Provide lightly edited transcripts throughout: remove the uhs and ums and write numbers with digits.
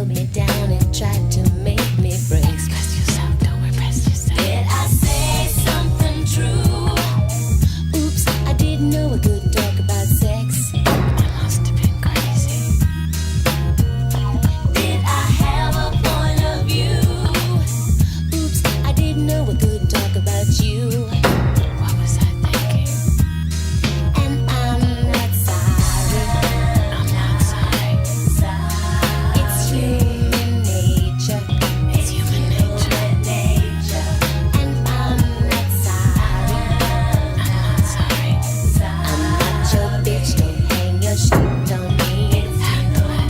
held me down and tried to make me break. Express yourself, don't repress yourself. Did I say something true? Oops, I didn't know I couldn't talk about sex. I must have been crazy. Did I have a point of view? Oops, I didn't know I couldn't talk about you. What was I thinking? And I'm not sorry. I'm not sorry. It's human nature. It's human nature. And I'm not sorry. I'm not sorry. I'm not your bitch. Don't hang your shit on me. Handle it.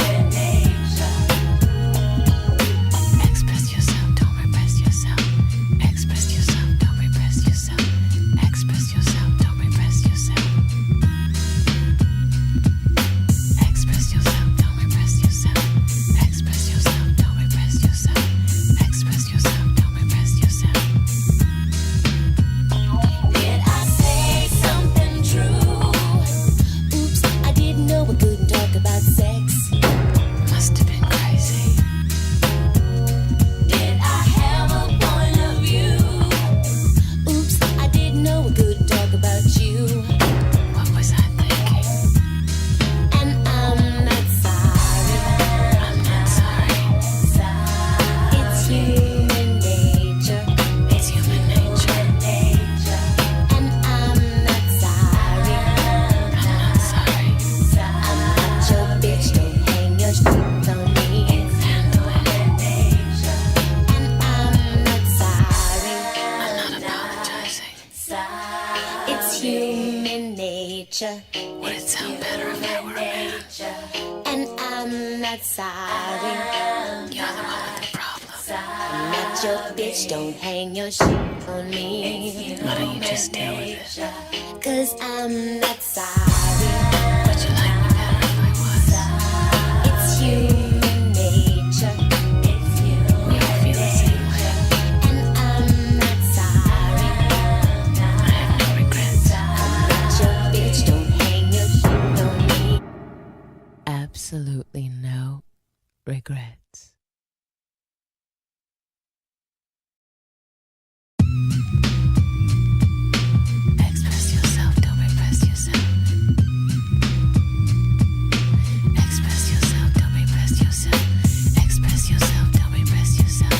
Express yourself, don't repress yourself. Express yourself, don't repress yourself. Express yourself, don't repress yourself. Express yourself, don't repress yourself. Express yourself, don't repress yourself. Express yourself, don't repress yourself. Did I say something true? Oops, I didn't know I couldn't talk about sex. Must have been crazy. Did I have a point of view? Oops, I didn't know I couldn't talk about you. What was I thinking? And I'm not sorry. I'm not sorry. It's human nature. It's human nature. And I'm not sorry. I'm not sorry. I'm not your bitch. Don't hang your shit on me. Handle it. And I'm not sorry. I'm not apologizing. It's human nature. Would it sound better if I were a man? And I'm not sorry. You're the one with the problem. I'm not your bitch. Don't hang your shit on me. Why don't you just deal with it? 'Cause I'm not sorry. Would you like me better if I was? It's human nature. We all feel the same way. And I'm not sorry. I have no regrets. I'm not your bitch. Don't hang your shit on me. Absolutely no regrets. Express yourself, don't repress yourself. Express yourself, don't repress yourself. Express yourself, don't repress yourself.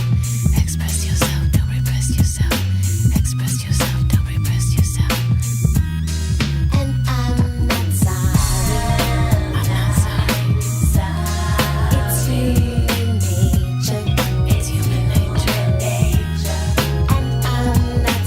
Express yourself, don't repress yourself. Express yourself, don't repress yourself. And I'm not sorry. I'm not sorry. It's human nature. It's human nature. And I'm not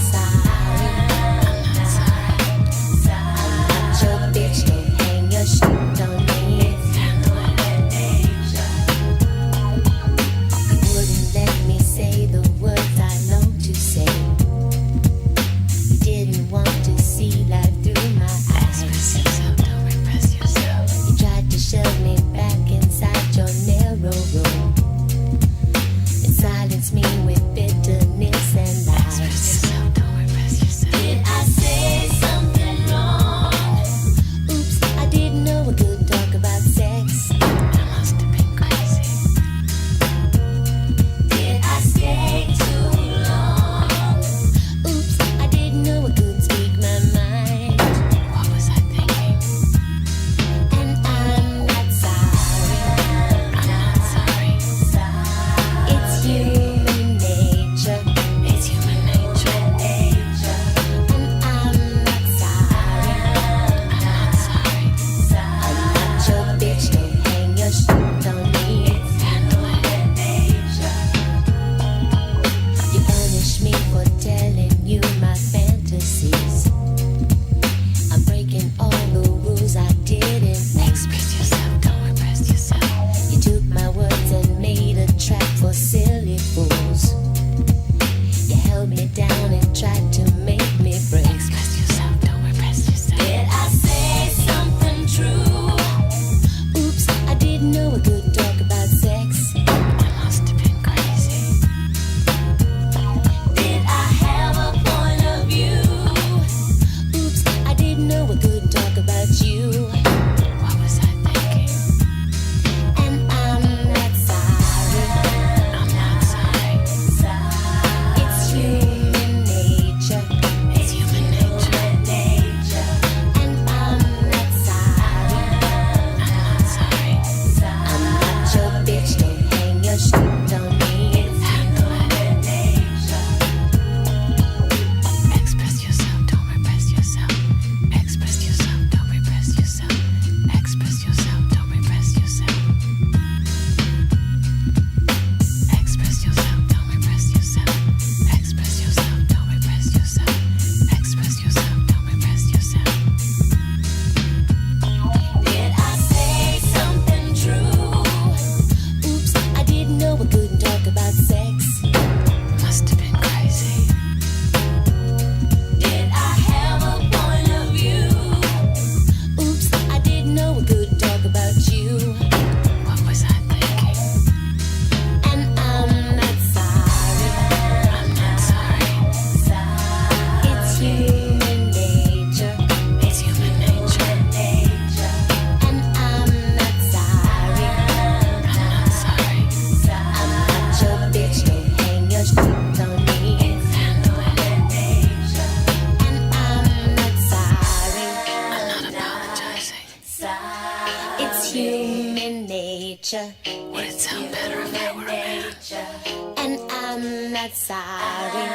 not sorry.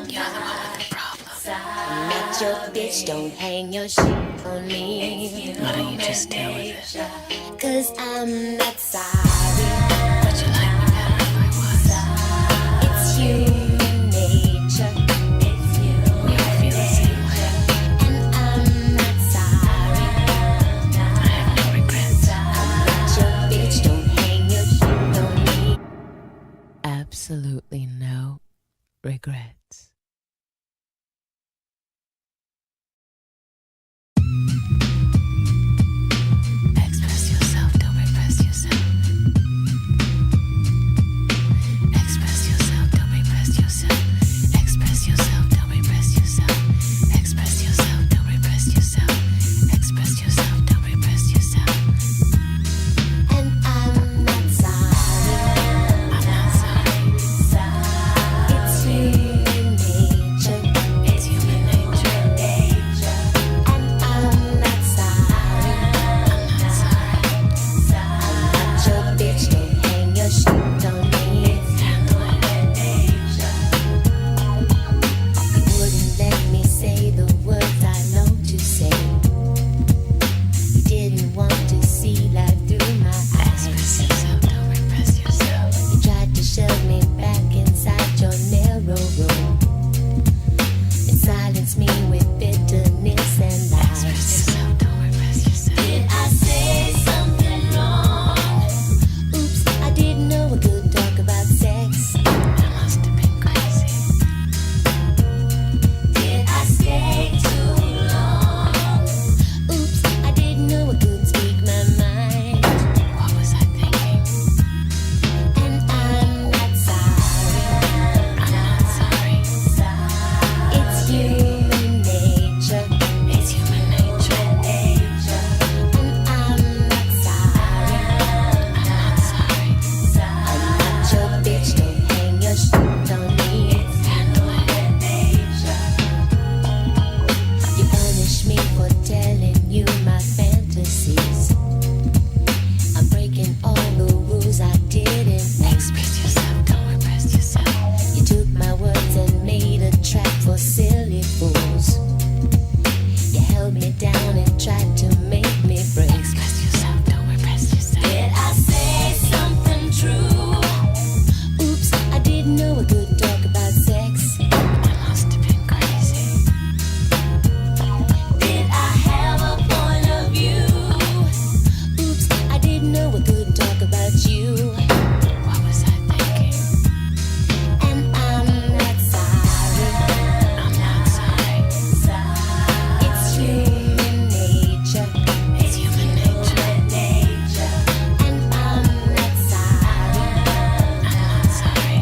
You're the one with the problem. I'm not your bitch, don't hang your shit on me. Why don't you just deal with it? 'Cause I'm not sorry. Would you like me better if I was? It's human nature. We all feel the same way. And I'm not sorry. I have no regrets. I'm not your bitch, don't hang your shit on me. Absolutely no regrets. Express yourself, don't repress yourself. Express yourself, don't repress yourself. Express yourself, don't repress yourself. Express yourself, don't repress yourself. Express yourself, don't repress yourself. And I'm not sorry. I'm not sorry. It's human nature. It's human nature. And I'm not sorry. I'm not sorry. I'm not your bitch, don't hang your shit on me. Handle it. You wouldn't let me say the words I know to say. You didn't want to see life through my Express eyes. yourself, don't repress yourself. You tried to shove me back inside your narrow room and silence me with bitterness and Express lies. yourself, don't repress yourself. Did I say something wrong? Oops, I didn't know we could talk about sex. I must have been crazy. Did I stay too long? Oops, I didn't know I could speak my mind. What was I thinking? And I'm not sorry. I'm not sorry. It's human nature. It's human nature. And I'm not sorry. I'm not sorry. I'm not your bitch, don't hang your shit on me. Handle it. You punish me for telling you my fantasies. I'm breaking all the rules I didn't make. Express yourself, don't repress yourself. You took my words and made a trap for silly fools. You held me down and tried to make me break. Express yourself, don't repress yourself. Did I say something true? Oops, I didn't know I could talk about sex. I must have been crazy. Did I have a point of view? Oops, I didn't know I could talk about you. What was I thinking? And I'm not sorry. I'm not sorry. It's human nature. It's human nature. And I'm not sorry. I'm not sorry.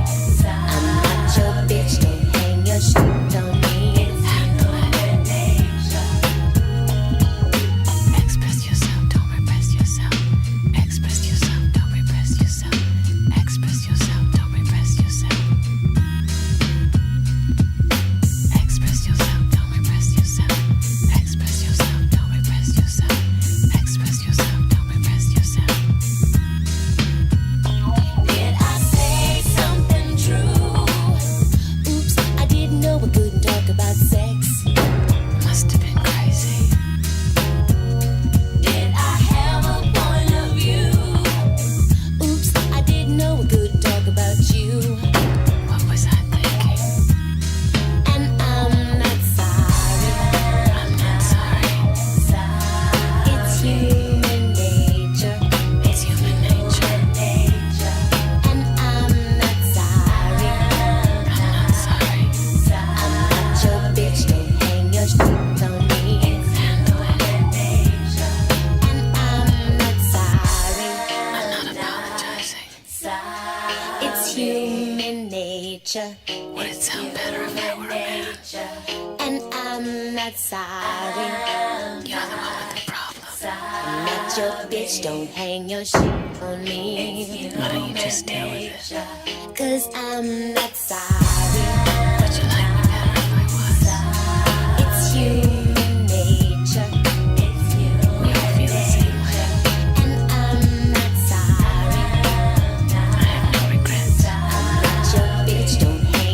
I'm not your bitch, don't hang your shit on me. Handle it. Express yourself, don't repress yourself. Express yourself, don't repress yourself. Express yourself, don't repress yourself. Express yourself, don't repress yourself. Express yourself, don't repress yourself. Express yourself, don't repress yourself. Did I say something true? Oops, I didn't know we couldn't talk about sex. Must have been crazy. Did I have a point of view? Oops, I didn't know we could talk about you. What was I thinking? And I'm not sorry. I'm not sorry. It's human nature. It's human nature. And I'm not sorry. I'm not sorry. I'm not your bitch, don't hang your shit on me. Handle it. And I'm not sorry. I'm not apologizing. It's human nature. Would it sound better if I were a man? And I'm not sorry. You're the one with the problem. I'm not your bitch, don't hang your shit on me. Why don't you just deal with it? 'Cause I'm not sorry. Would you like me better if I was? It's human nature. We all feel the same way. And I'm not sorry. I have no regrets. I'm not your bitch, don't hang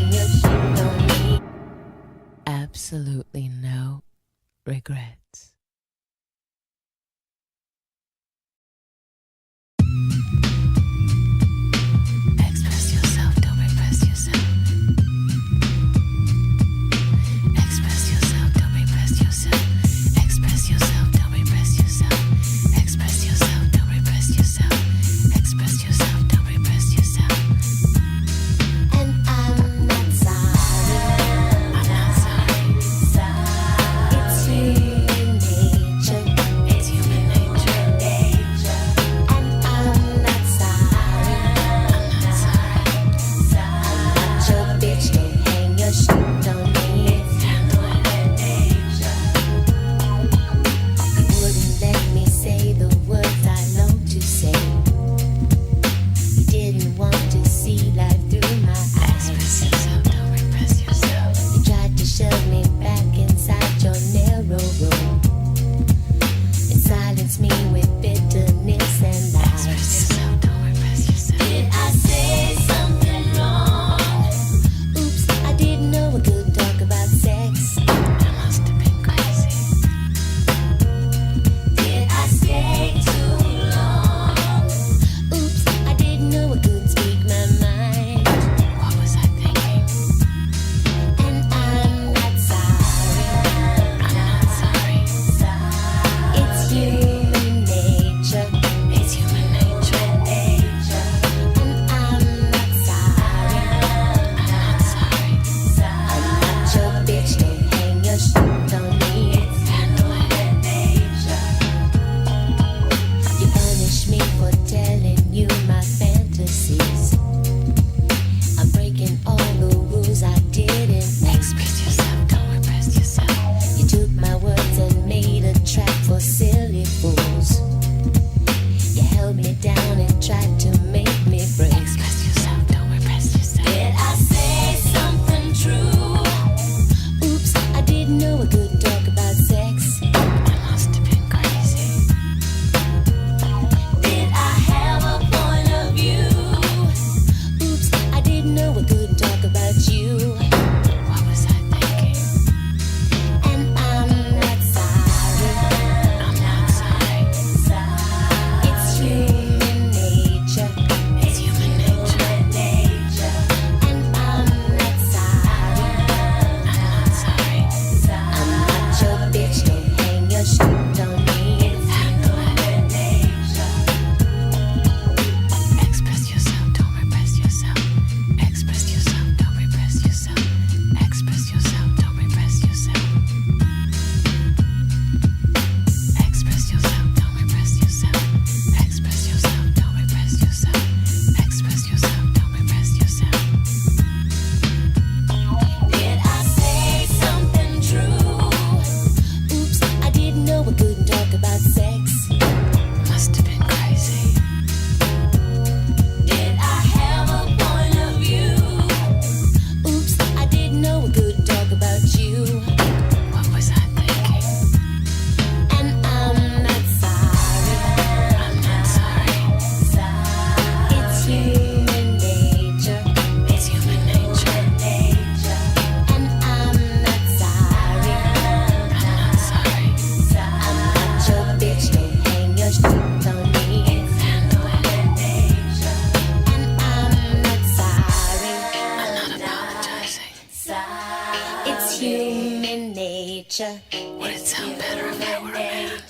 nature. Would it sound better if I were a man?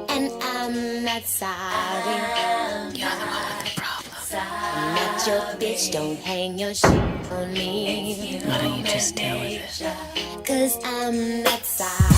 And I'm not sorry. You're the one with the problem. I'm not your bitch, don't hang your shit on me. Why don't you just deal with it? 'Cause I'm not sorry.